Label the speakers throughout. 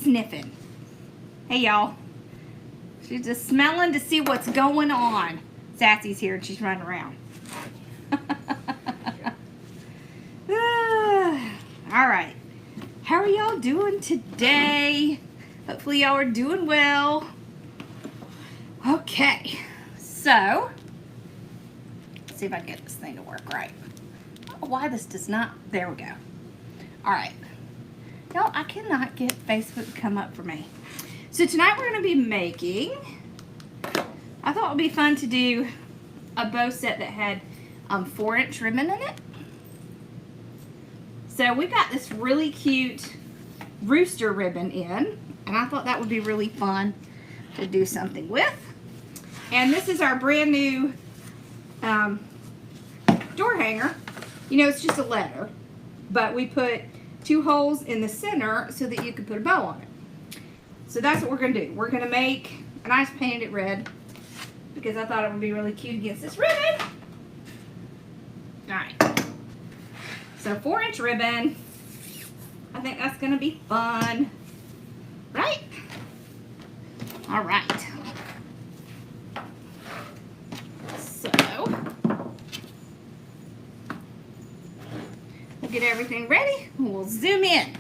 Speaker 1: sniffing. Hey, y'all. She's just smelling to see what's going on. Sassy's here and she's running around. All right. How are y'all doing today? Hopefully y'all are doing well. Okay. So, let's see if I can get this thing to work right. I don't know why this does not. There we go. All right. Y'all, I cannot get Facebook to come up for me. So tonight we're going to be making, I thought it would be fun to do a bow set that had 4-inch ribbon in it. So we got this really cute rooster ribbon in, and I thought that would be really fun to do something with. And this is our brand new door hanger. You know, it's just a letter, but we put 2 holes in the center so that you could put a bow on it. So that's what we're going to do. We're going to make, and I just painted it red because I thought it would be really cute against this ribbon. All right. So 4-inch ribbon. I think that's going to be fun. Right? All right. So, we'll get everything ready and we'll zoom in.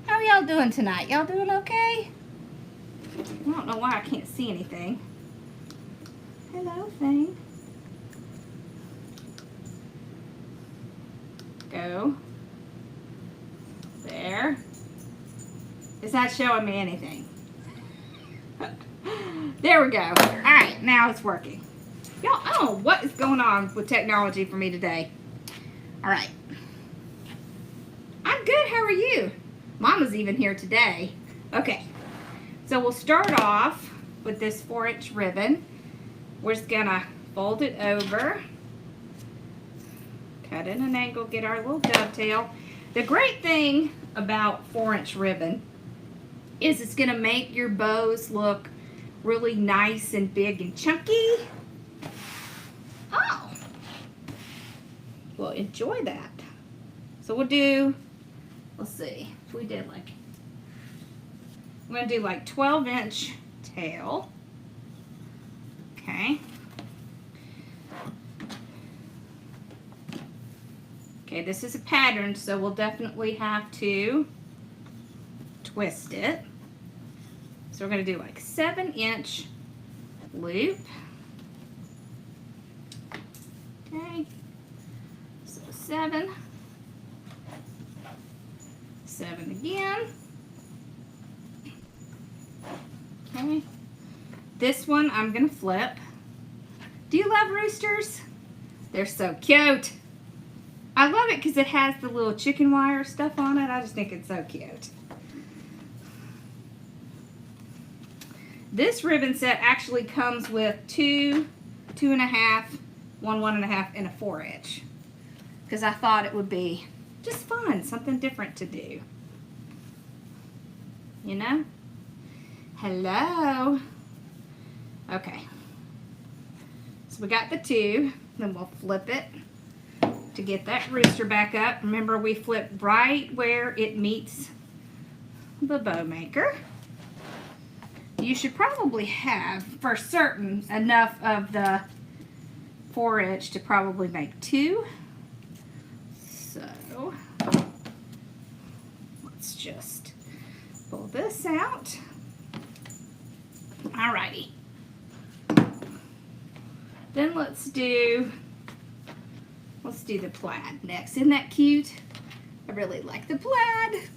Speaker 1: How are y'all doing tonight? Y'all doing okay? I don't know why I can't see anything. Hello, thing. Go. There. It's not showing me anything. There we go. Alright, now it's working. Y'all, I don't know what is going on with technology for me today. Alright. I'm good, how are you? Mama's even here today. Okay. So we'll start off with this 4-inch ribbon. We're just gonna fold it over. Cut in an angle, get our little dovetail. The great thing about 4-inch ribbon is it's going to make your bows look really nice and big and chunky. Oh, well, enjoy that. So we'll do, let's see, if we did like, I'm going to do like 12-inch tail. Okay. Okay, this is a pattern, so we'll definitely have to twist it. So we're going to do like 7-inch loop. Okay, so 7, 7 again. Okay, this one I'm going to flip. Do you love roosters? They're so cute. I love it because it has the little chicken wire stuff on it. I just think it's so cute. This ribbon set actually comes with 2, 2.5, 1, 1.5, and a 4-inch. Because I thought it would be just fun, something different to do. You know? Hello. Okay. So we got the 2. Then we'll flip it to get that rooster back up. Remember, we flip right where it meets the bow maker. You should probably have, for certain, enough of the 4-inch to probably make 2. So, let's just pull this out. Alrighty. Then let's do the plaid next. Isn't that cute? I really like the plaid.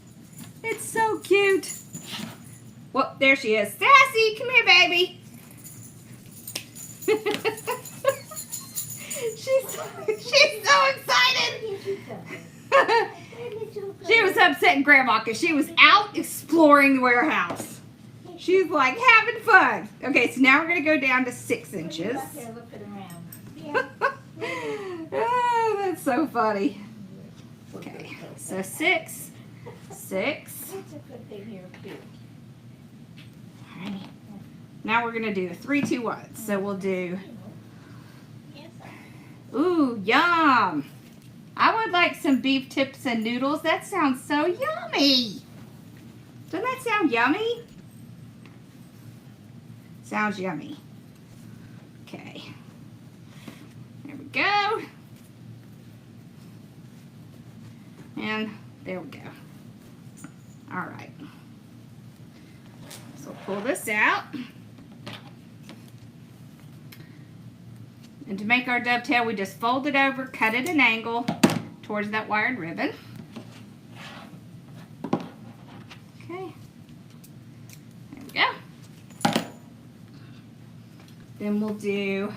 Speaker 1: It's so cute. Well, there she is. Sassy, come here, baby. she's so excited. She was upsetting Grandma because she was out exploring the warehouse. She's like having fun. Okay, so now we're going to go down to 6 inches. Oh, that's so funny. Okay, so 6, 6. Alright. Now we're gonna do a 3, 2, 1. So we'll do. Ooh, yum! I would like some beef tips and noodles. That sounds so yummy. Doesn't that sound yummy? Sounds yummy. Okay. There we go. And there we go. All right. So pull this out. And to make our dovetail, we just fold it over, cut it an angle towards that wired ribbon. Okay. There we go. Then we'll do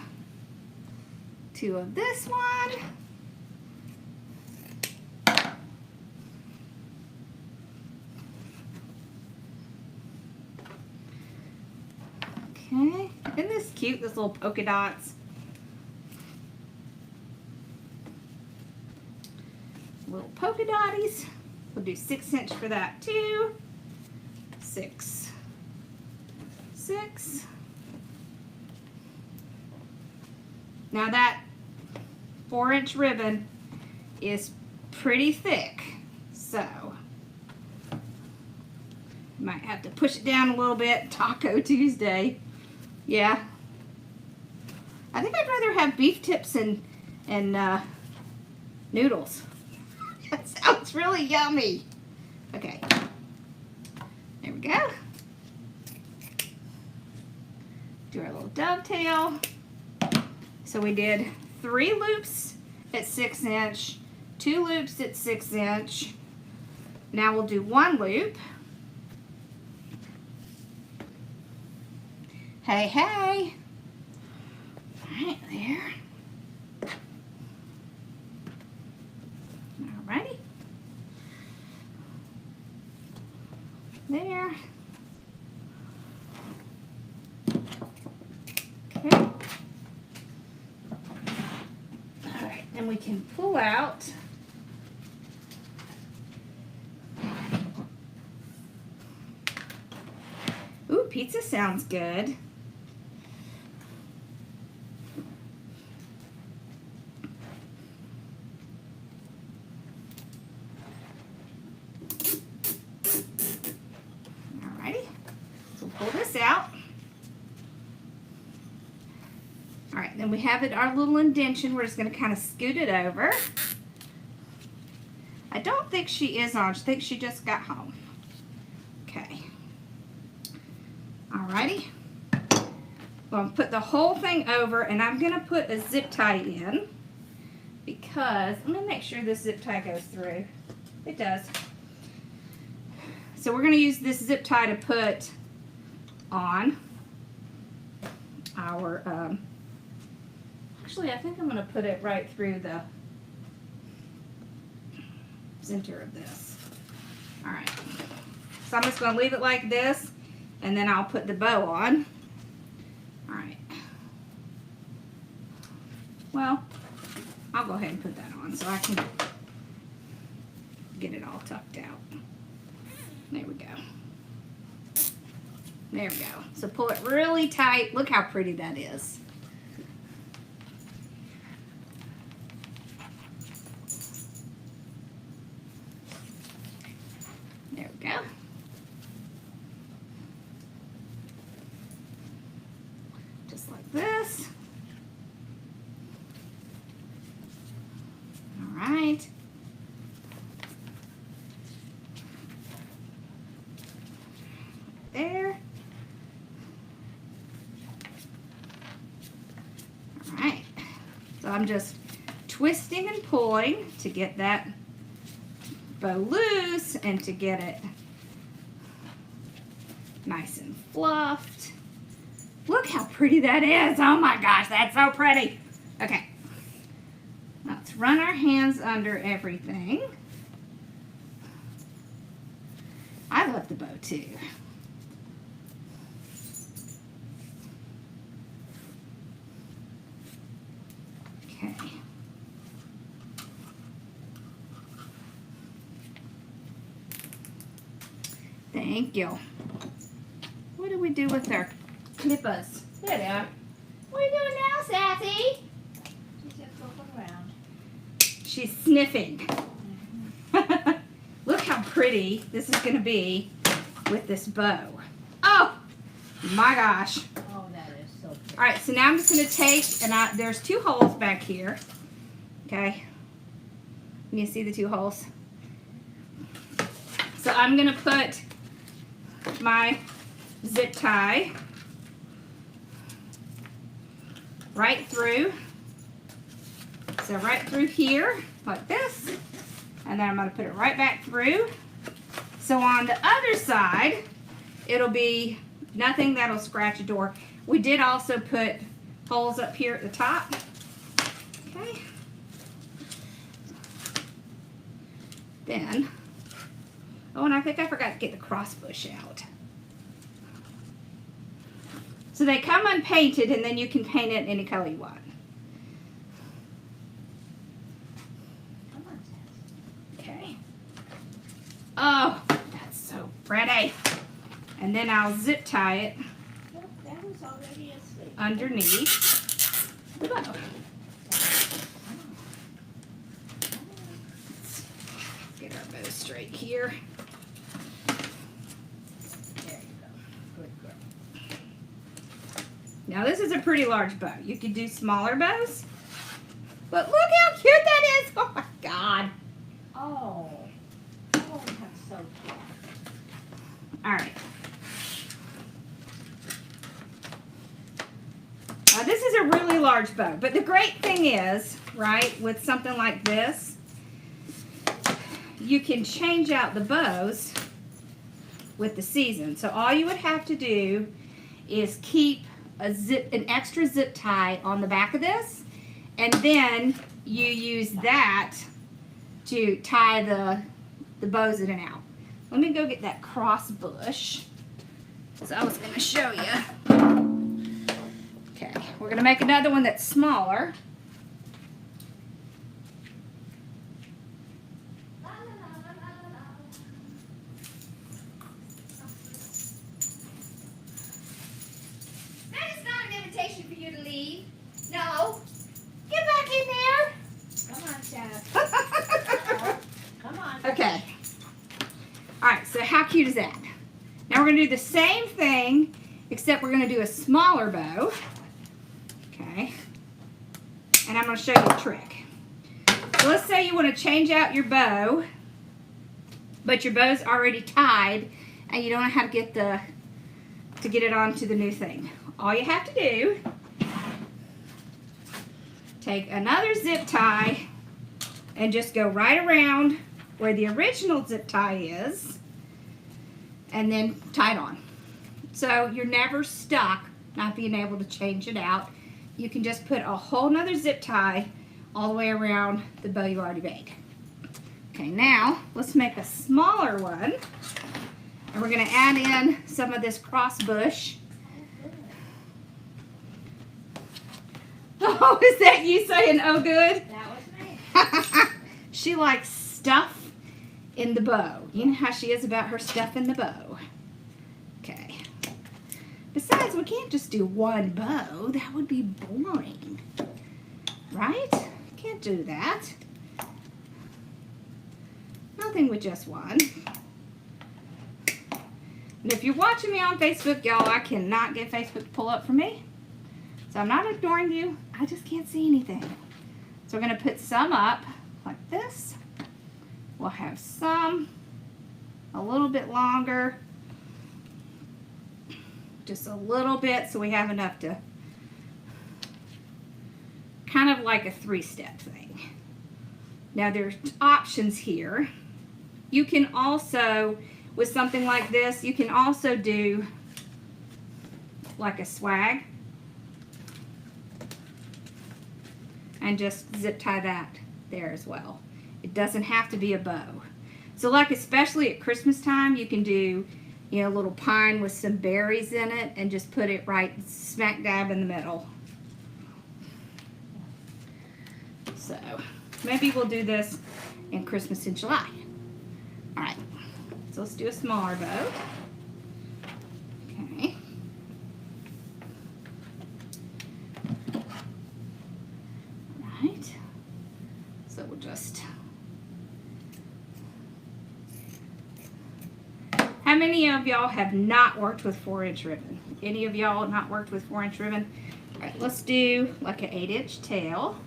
Speaker 1: 2 of this one. Okay. Isn't this cute, this little polka dots? Little polka dotties. We'll do 6" for that too. 6, 6. Now that 4" ribbon is pretty thick, so might have to push it down a little bit. Taco Tuesday. Yeah. I think I'd rather have beef tips and noodles. That sounds really yummy. Okay. There we go. Do our little dovetail. So we did 3 loops at 6". 2 loops at 6". Now we'll do 1 loop. Hey, hey. Right there. Alrighty. There. Okay. Alright, and we can pull out ooh, pizza sounds good. Pull this out. All right, then we have it, our little indentation. We're just going to kind of scoot it over. I don't think she is on. I think she just got home. Okay. All righty. Well, I'm put the whole thing over, and I'm going to put a zip tie in because let me make sure this zip tie goes through. It does. So we're going to use this zip tie to put on our actually I think I'm going to put it right through the center of this. All right, so I'm just going to leave it like this, and then I'll put the bow on. All right, well, I'll go ahead and put that on so I can get it all tucked out. There we go. There we go. So pull it really tight. Look how pretty that is. There we go. Just like this. All right. There. So I'm just twisting and pulling to get that bow loose and to get it nice and fluffed. Look how pretty that is. Oh my gosh, that's so pretty. Okay, let's run our hands under everything. I love the bow too. Okay. Thank you. What do we do with our clippers? There they are. What are you doing now, Sassy?
Speaker 2: She's just looking around.
Speaker 1: She's sniffing. Look how pretty this is going to be with this bow. Oh my gosh.
Speaker 2: Oh, that is so pretty.
Speaker 1: All right, so now I'm just going to take, and there's 2 holes back here. Okay. Can you see the 2 holes? So I'm going to put my zip tie right through. So right through here, like this. And then I'm going to put it right back through. So on the other side, it'll be nothing that'll scratch a door. We did also put holes up here at the top. Okay. Then, oh, and I think I forgot to get the cross bush out. So they come unpainted, and then you can paint it any color you want.
Speaker 2: Come on, Sass.
Speaker 1: Okay. Oh, that's so pretty. And then I'll zip tie it
Speaker 2: Look, that was already asleep.
Speaker 1: underneath the bow. Let's get our bow straight here.
Speaker 2: There you go. Good girl.
Speaker 1: Now this is a pretty large bow. You could do smaller bows. But look how cute that is. Oh my God.
Speaker 2: Oh. Oh, that's so cute.
Speaker 1: All right. Now this is a really large bow, but the great thing is, right, with something like this, you can change out the bows with the season. So all you would have to do is keep an extra zip tie on the back of this, and then you use that to tie the bows in and out. Let me go get that cross bush, because I was going to show you. Okay, we're going to make another one that's smaller. That is not an invitation for you to leave. No. Get back in there.
Speaker 2: Come on, Sass. Come on.
Speaker 1: Okay. Alright, so how cute is that? Now we're going to do the same thing, except we're going to do a smaller bow. Okay. And I'm going to show you a trick. So let's say you want to change out your bow, but your bow's already tied, and you don't know how to get it onto the new thing. All you have to do, take another zip tie and just go right around where the original zip tie is, and then tie it on. So you're never stuck not being able to change it out. You can just put a whole nother zip tie all the way around the bow you already made. Okay, now let's make a smaller one, and we're going to add in some of this cross bush. Oh, is that you saying, oh good?
Speaker 2: That was me.
Speaker 1: She likes stuff in the bow. You know how she is about her stuff in the bow. Okay. Besides, we can't just do one bow. That would be boring. Right? Can't do that. Nothing with just one. And if you're watching me on Facebook, y'all, I cannot get Facebook to pull up for me. So I'm not ignoring you. I just can't see anything. So we're going to put some up like this. We'll have some a little bit longer. Just a little bit so we have enough to kind of like a 3-step thing. Now there's options here. You can also, with something like this, you can also do like a swag. And just zip tie that there as well. It doesn't have to be a bow. So like especially at Christmas time, you can do, you know, a little pine with some berries in it and just put it right smack dab in the middle. So maybe we'll do this in Christmas in July. All right, so let's do a smaller bow. Okay. Right, so we'll just, how many of y'all have not worked with 4-inch ribbon? Any of y'all not worked with 4-inch ribbon? All right, let's do like an 8-inch tail.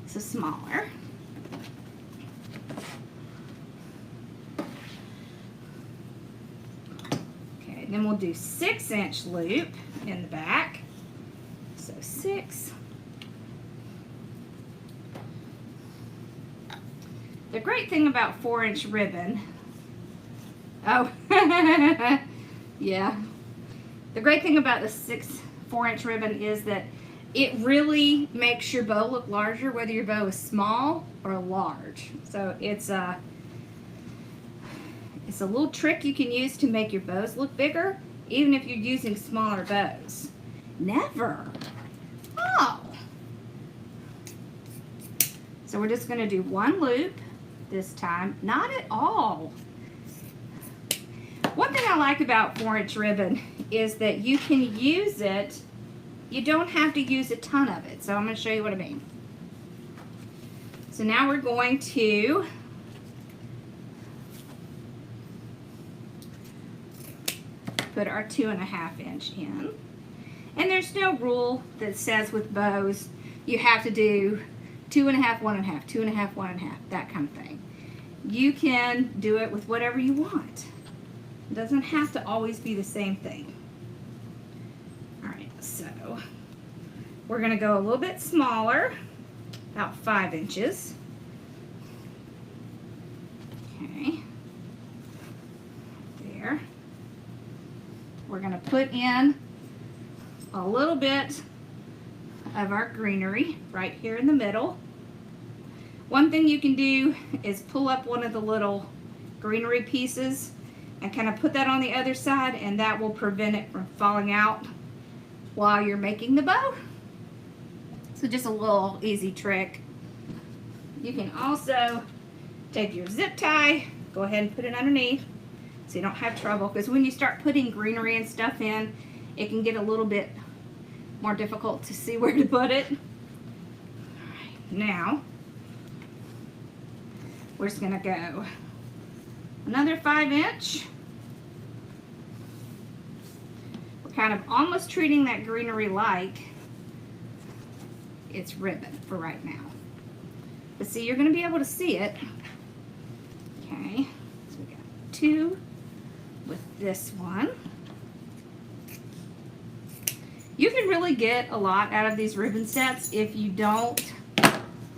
Speaker 1: So smaller. Okay, then we'll do 6-inch loop in the back. So 6. The great thing about 4-inch ribbon, oh, yeah. The great thing about the 4-inch ribbon is that it really makes your bow look larger, whether your bow is small or large. So it's a little trick you can use to make your bows look bigger, even if you're using smaller bows. Never. Oh. So we're just going to do 1 loop this time. Not at all. One thing I like about 4-inch ribbon is that you can use it. You don't have to use a ton of it. So I'm going to show you what I mean. So now we're going to put our 2.5-inch in. And there's no rule that says with bows you have to do 2.5, 1.5, 2.5, 1.5, that kind of thing. You can do it with whatever you want. It doesn't have to always be the same thing. Alright, so we're going to go a little bit smaller, about 5 inches. Okay, there. We're going to put in a little bit of our greenery right here in the middle. One thing you can do is pull up one of the little greenery pieces and kind of put that on the other side, and that will prevent it from falling out while you're making the bow. So just a little easy trick. You can also take your zip tie, go ahead and put it underneath so you don't have trouble, because when you start putting greenery and stuff in, it can get a little bit more difficult to see where to put it. All right, now we're just gonna go another 5-inch. We're kind of almost treating that greenery like it's ribbon for right now. But see, you're gonna be able to see it. Okay, so we got 2 with this one. You can really get a lot out of these ribbon sets if you don't,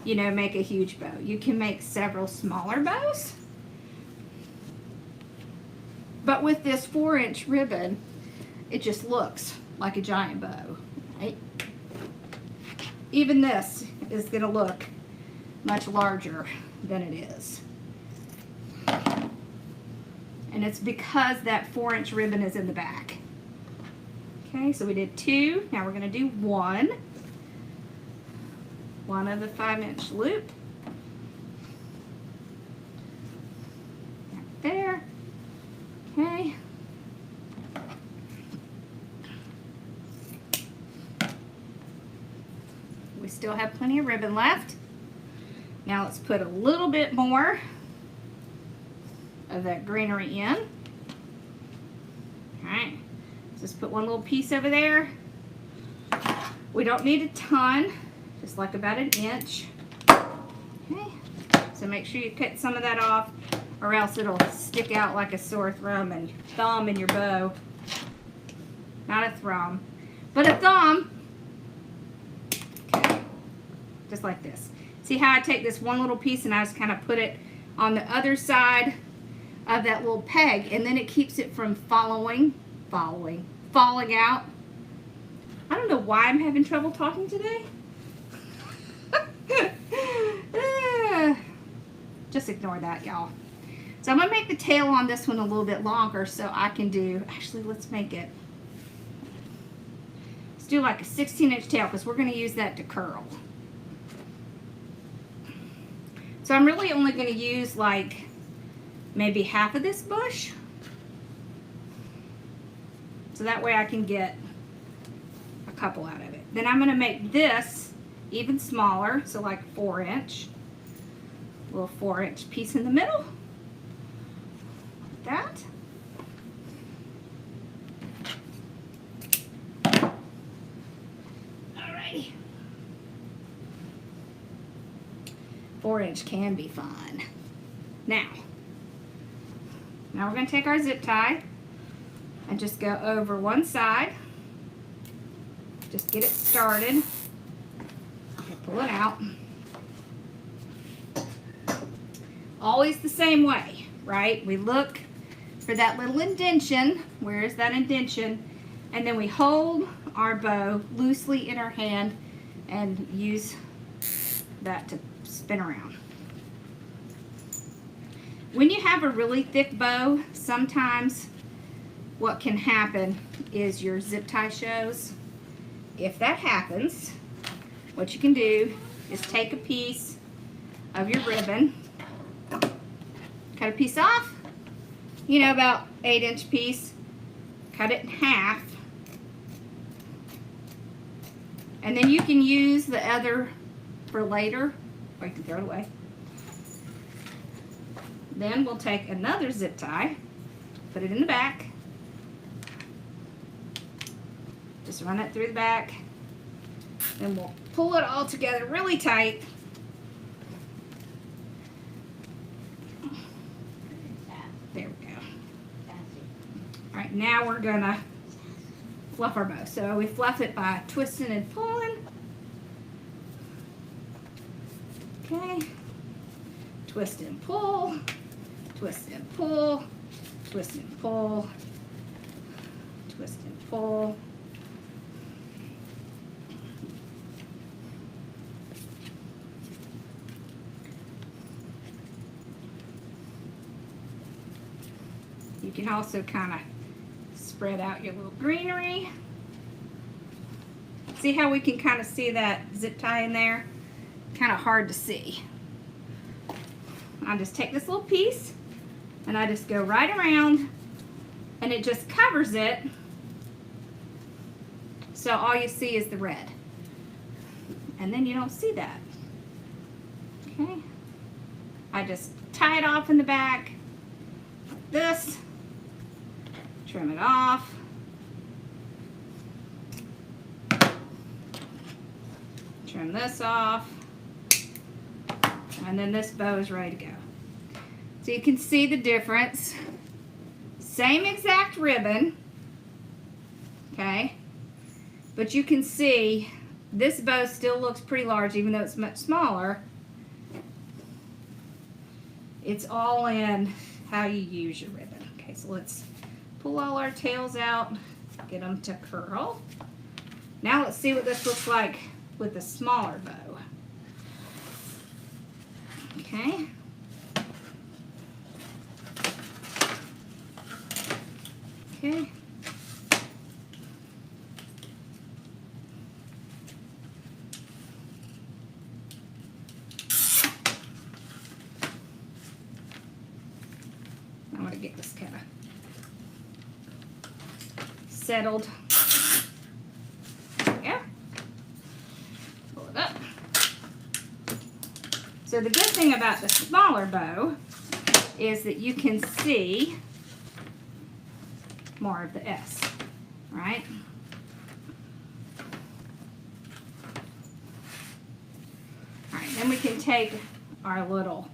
Speaker 1: you know, make a huge bow. You can make several smaller bows. But with this 4-inch ribbon, it just looks like a giant bow, right? Even this is going to look much larger than it is. And it's because that 4-inch ribbon is in the back. Okay, so we did 2. Now we're going to do 1. 1 of the 5-inch loop. Right there. Okay. We still have plenty of ribbon left. Now let's put a little bit more of that greenery in. Alright, just put 1 little piece over there. We don't need a ton, just like about 1 inch. Okay, so make sure you cut some of that off, or else it'll stick out like a sore thumb in your bow. Not a thumb, but a thumb. Okay, just like this. See how I take this 1 little piece and I just kind of put it on the other side of that little peg, and then it keeps it from falling out. I don't know why I'm having trouble talking today. Just ignore that, y'all. So I'm going to make the tail on this one a little bit longer so I can do, actually let's do like a 16-inch tail, because we're going to use that to curl. So I'm really only going to use like maybe half of this bush, so that way I can get a couple out of it. Then I'm going to make this even smaller, so like 4-inch, little 4-inch piece in the middle, like that. Okay. 4-inch can be fun. Now we're going to take our zip tie and just go over one side. Just get it started. Pull it out. Always the same way, right? We look for that little indentation. Where is that indentation? And then we hold our bow loosely in our hand and use that to spin around. When you have a really thick bow, sometimes what can happen is your zip tie shows. If that happens, what you can do is take a piece of your ribbon, cut a piece off, you know, about 8-inch piece, cut it in half, and then you can use the other for later, or you can throw it away. Then we'll take another zip tie, put it in the back, just run it through the back, then we'll pull it all together really tight. There we go. All right, now we're gonna fluff our bow. So we fluff it by twisting and pulling. Okay. Twist and pull, twist and pull, twist and pull, twist and pull. You can also kind of spread out your little greenery. See how we can kind of see that zip tie in there? Kind of hard to see. I just take this little piece and I just go right around and it just covers it, so all you see is the red, and then you don't see that. Okay, I just tie it off in the back like this, trim it off, trim this off, and then this bow is ready to go. So you can see the difference. Same exact ribbon, okay? But you can see this bow still looks pretty large even though it's much smaller. It's all in how you use your ribbon. Okay, so let's pull all our tails out, get them to curl. Now let's see what this looks like with the smaller bow. Okay. Okay. I'm going to get this kind of settled. There we go. Pull it up. So the good thing about the smaller bow is that you can see more of the S, right? All right, then we can take our little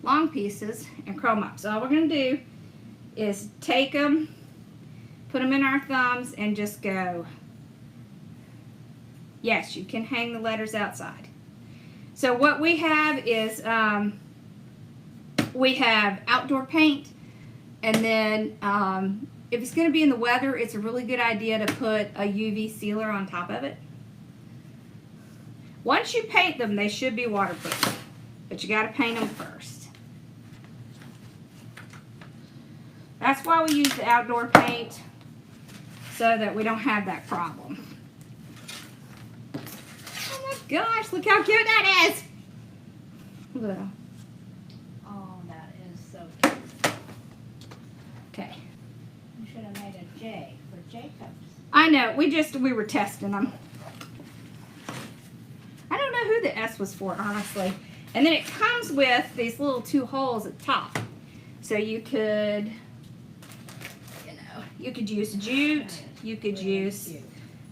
Speaker 1: long pieces and curl them up. So all we're going to do is take them, put them in our thumbs, and just go. Yes, you can hang the letters outside. So what we have is we have outdoor paint, and then if it's going to be in the weather, it's a really good idea to put a UV sealer on top of it. Once you paint them, they should be waterproof, but you got to paint them first. That's why we use the outdoor paint, so that we don't have that problem. Oh my gosh, look how cute that is! Look.
Speaker 2: Oh, that is so cute.
Speaker 1: Okay.
Speaker 2: You should have made a J for Jacobs.
Speaker 1: I know, we were testing them. I don't know who the S was for, honestly. And then it comes with these little 2 holes at the top. So you could, you could use jute, you could use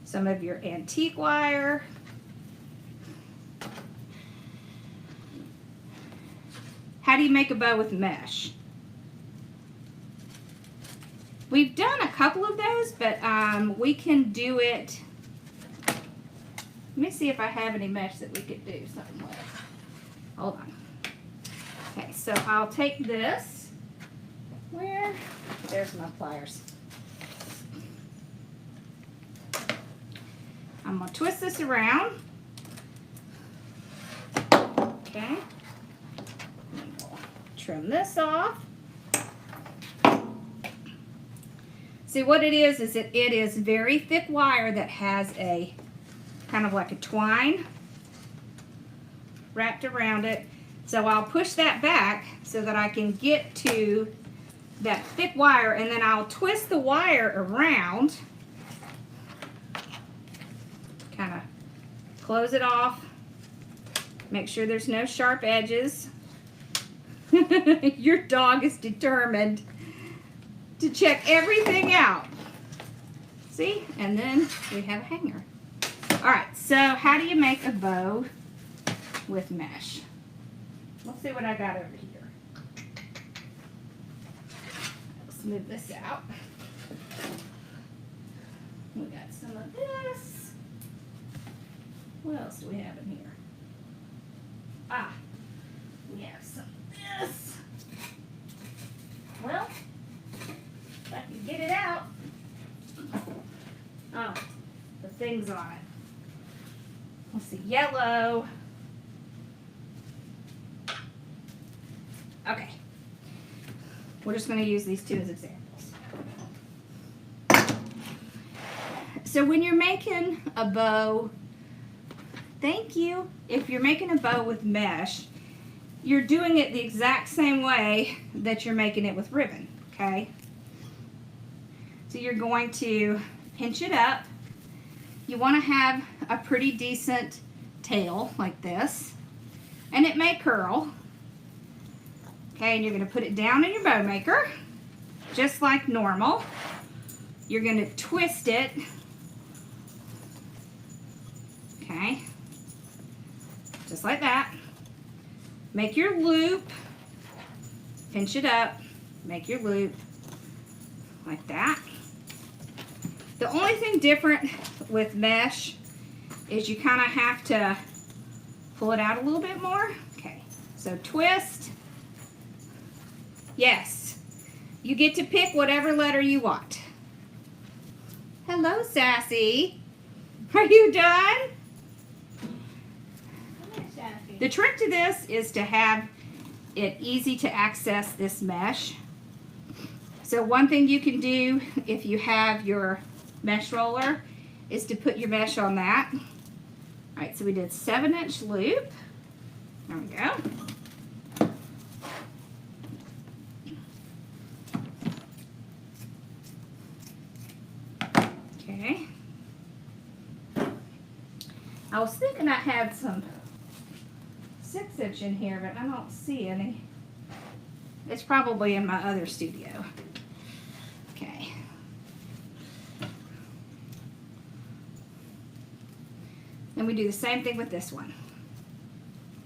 Speaker 1: some of your antique wire. how do you make a bow with mesh? We've done a couple of those, but we can do it. Let me see if I have any mesh that we could do something with. Hold on. Okay, so I'll take this. Where? There's my pliers. I'm going to twist this around. Okay. We'll trim this off. See, what it is that it is very thick wire that has a kind of like a twine wrapped around it. So I'll push that back so that I can get to that thick wire, and then I'll twist the wire around, kind of close it off, make sure there's no sharp edges. Your dog is determined to check everything out. See? And then we have a hanger. Alright, so how do you make a bow with mesh? Let's see what I got over here. Let's move this out. We got some of this. What else do we have in here? Ah, we have some of this. Well, if I can get it out. Oh, the things on it. Let's see, yellow. Okay. We're just going to use these two as examples. So when you're making a bow, thank you. If you're making a bow with mesh, you're doing it the exact same way that you're making it with ribbon, okay? So you're going to pinch it up. You want to have a pretty decent tail like this, and it may curl. Okay, and you're going to put it down in your bow maker, just like normal. You're going to twist it. Okay, just like that. Make your loop, pinch it up, make your loop, like that. The only thing different with mesh is you kind of have to pull it out a little bit more. Okay, so twist. Yes, you get to pick whatever letter you want. Hello, Sassy. Are you done? The trick to this is to have it easy to access this mesh. So one thing you can do if you have your mesh roller is to put your mesh on that. All right, so we did 7-inch loop. There we go. Okay. I was thinking I had some 6-inch in here, but I don't see any. It's probably in my other studio. Okay. And we do the same thing with this one.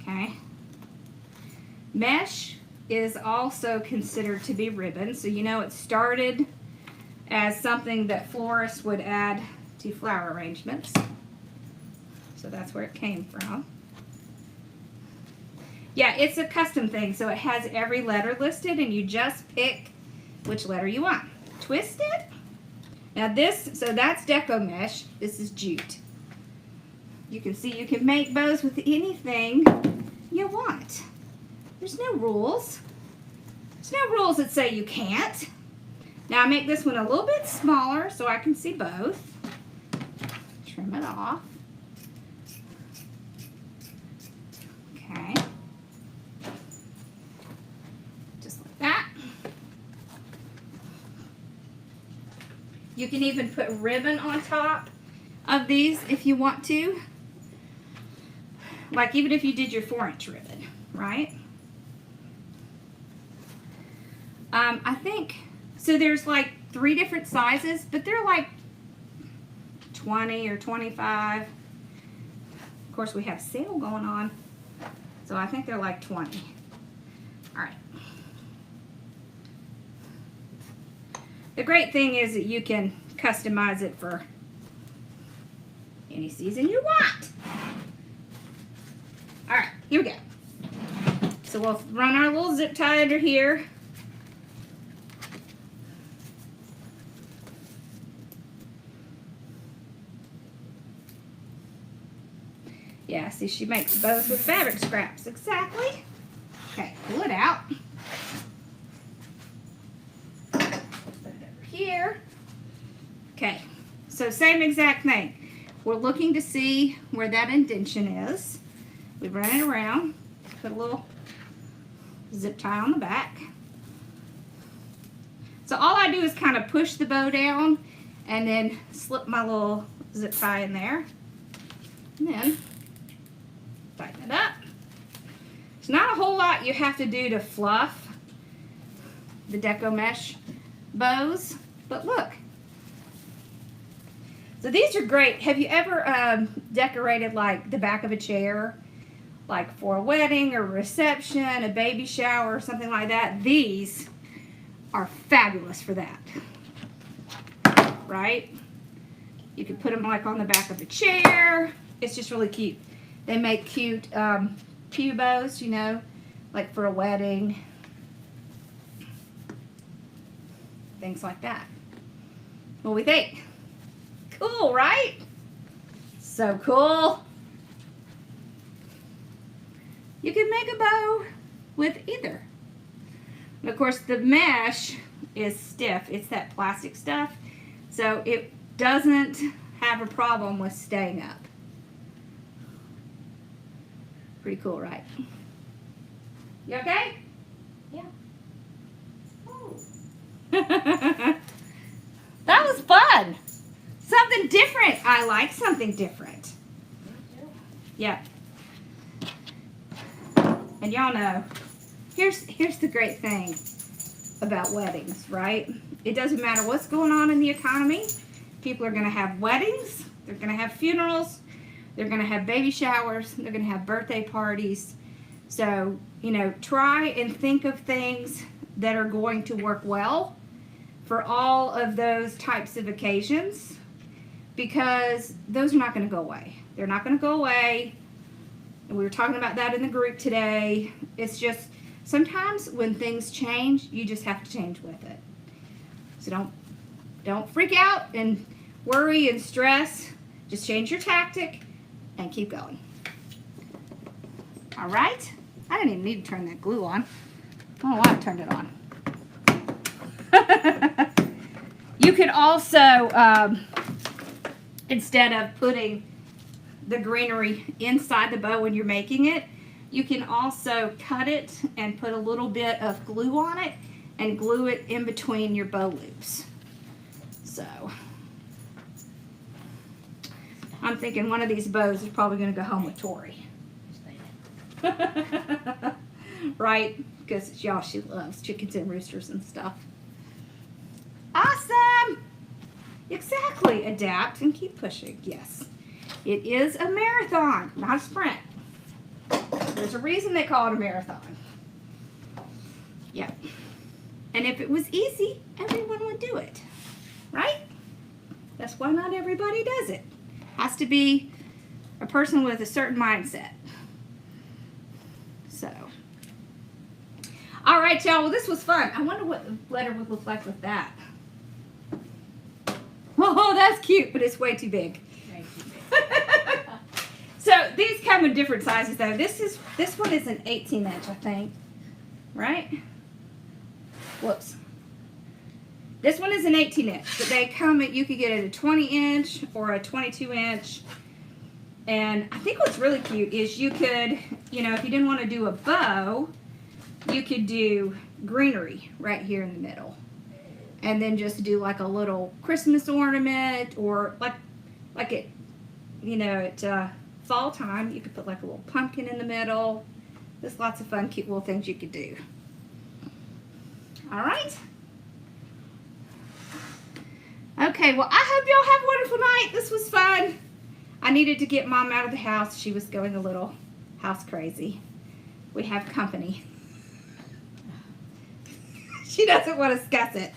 Speaker 1: Okay. Mesh is also considered to be ribbon, so you know it started as something that florists would add to flower arrangements. So that's where it came from. Yeah, it's a custom thing, so it has every letter listed, and you just pick which letter you want. Twist it. Now this, so that's deco mesh. This is jute. You can see you can make bows with anything you want. There's no rules. There's no rules that say you can't. Now I make this one a little bit smaller so I can see both. Trim it off. Okay. Just like that. You can even put ribbon on top of these if you want to. Like even if you did your 4-inch ribbon, right? I think, so there's like 3 different sizes, but they're like 20 or 25. Of course, we have sale going on, so I think they're like 20. All right. The great thing is that you can customize it for any season you want. All right, here we go. So we'll run our little zip tie under here. Yeah, see, she makes bows with fabric scraps. Exactly. Okay, pull it out. Put it over here. Okay, so same exact thing. We're looking to see where that indentation is. We run it around, put a little zip tie on the back. So all I do is kind of push the bow down and then slip my little zip tie in there. And then tighten it up. There's not a whole lot you have to do to fluff the deco mesh bows, but look. So these are great. Have you ever decorated like the back of a chair, like for a wedding or a reception, a baby shower, or something like that? These are fabulous for that, right? You can put them like on the back of a chair. It's just really cute. They make cute pew bows, you know, like for a wedding, things like that. What do we think? Cool, right? So cool. You can make a bow with either. And of course, the mesh is stiff. It's that plastic stuff, so it doesn't have a problem with staying up. Pretty cool, right? You okay?
Speaker 2: Yeah.
Speaker 1: Oh. That was fun. Something different. I like something different. Yeah. And y'all know, here's the great thing about weddings, right? It doesn't matter what's going on in the economy. People are going to have weddings. They're going to have funerals. They're going to have baby showers. They're going to have birthday parties. So, you know, try and think of things that are going to work well for all of those types of occasions, because those are not going to go away. They're not going to go away. And we were talking about that in the group today. It's just sometimes when things change, you just have to change with it. So don't freak out and worry and stress. Just change your tactic and keep going. All right. I didn't even need to turn that glue on. I don't know why I turned it on. You could also, instead of putting the greenery inside the bow when you're making it, you can also cut it and put a little bit of glue on it and glue it in between your bow loops. So I'm thinking one of these bows is probably going to go home with Tori. Right? Because y'all, she loves chickens and roosters and stuff. Awesome! Exactly. Adapt and keep pushing. Yes. It is a marathon, not a sprint. There's a reason they call it a marathon. Yeah. And if it was easy, everyone would do it. Right? That's why not everybody does it. Has to be a person with a certain mindset. So. All right, y'all. Well, this was fun. I wonder what the letter would look like with that. Oh, that's cute, but it's way too big.
Speaker 2: Way too big.
Speaker 1: So these come in different sizes, though. This one is an 18-inch, I think. Right? Whoops. This one is an 18-inch, but they come at, you could get it a 20-inch or a 22-inch. And I think what's really cute is you could, you know, if you didn't want to do a bow, you could do greenery right here in the middle. And then just do like a little Christmas ornament, or like it, you know, at fall time, you could put like a little pumpkin in the middle. There's lots of fun, cute little things you could do. All right. Okay, well, I hope y'all have a wonderful night. This was fun. I needed to get Mom out of the house. She was going a little house crazy. We have company. She doesn't want to discuss it.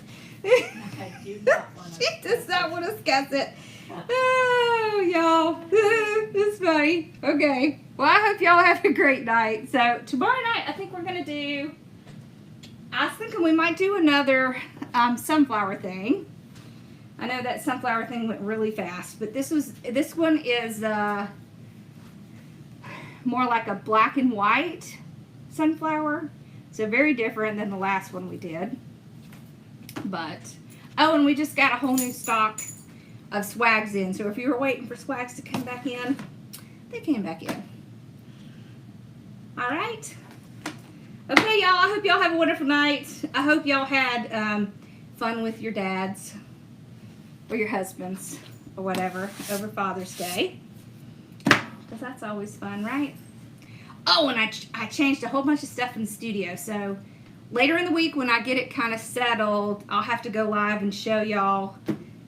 Speaker 2: I do not want to.
Speaker 1: She does not want to discuss it. Oh, y'all. It's funny. Okay. Well, I hope y'all have a great night. So, tomorrow night, I think we're going to do, I was thinking we might do another sunflower thing. I know that sunflower thing went really fast, but this one is more like a black and white sunflower. So, very different than the last one we did. But, oh, and we just got a whole new stock of swags in. So if you were waiting for swags to come back in, they came back in. All right. Okay, y'all. I hope y'all have a wonderful night. I hope y'all had fun with your dads or your husbands or whatever over Father's Day. Because that's always fun, right? Oh, and I changed a whole bunch of stuff in the studio. So later in the week when I get it kind of settled, I'll have to go live and show y'all.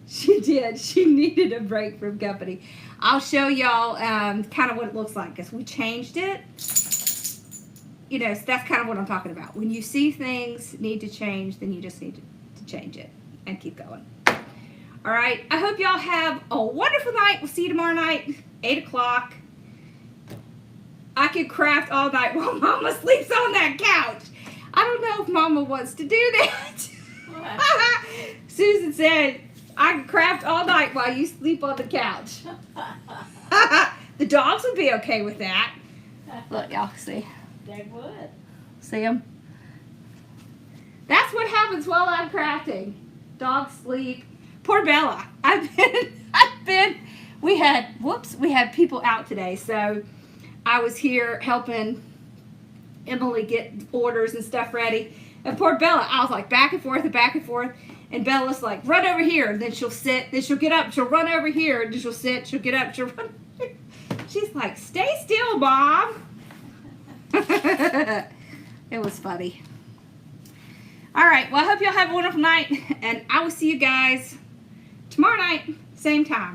Speaker 1: She did. She needed a break from company. I'll show y'all kind of what it looks like because we changed it. You know, so that's kind of what I'm talking about. When you see things need to change, then you just need to change it and keep going. All right. I hope y'all have a wonderful night. We'll see you tomorrow night, 8 o'clock. I could craft all night while Mama sleeps on that couch. I don't know if Mama wants to do that. Susan said, I can craft all night while you sleep on the couch. The dogs would be okay with that. Look, y'all see.
Speaker 2: They would.
Speaker 1: See them? That's what happens while I'm crafting. Dogs sleep. Poor Bella. We had people out today, so I was here helping Emily get orders and stuff ready. And poor Bella, I was like back and forth and back and forth. And Bella's like, run over here. And then she'll sit. Then she'll get up. She'll run over here. And then she'll sit. She'll get up. She'll run. She's like, stay still, Mom. It was funny. All right. Well, I hope y'all have a wonderful night. And I will see you guys tomorrow night, same time.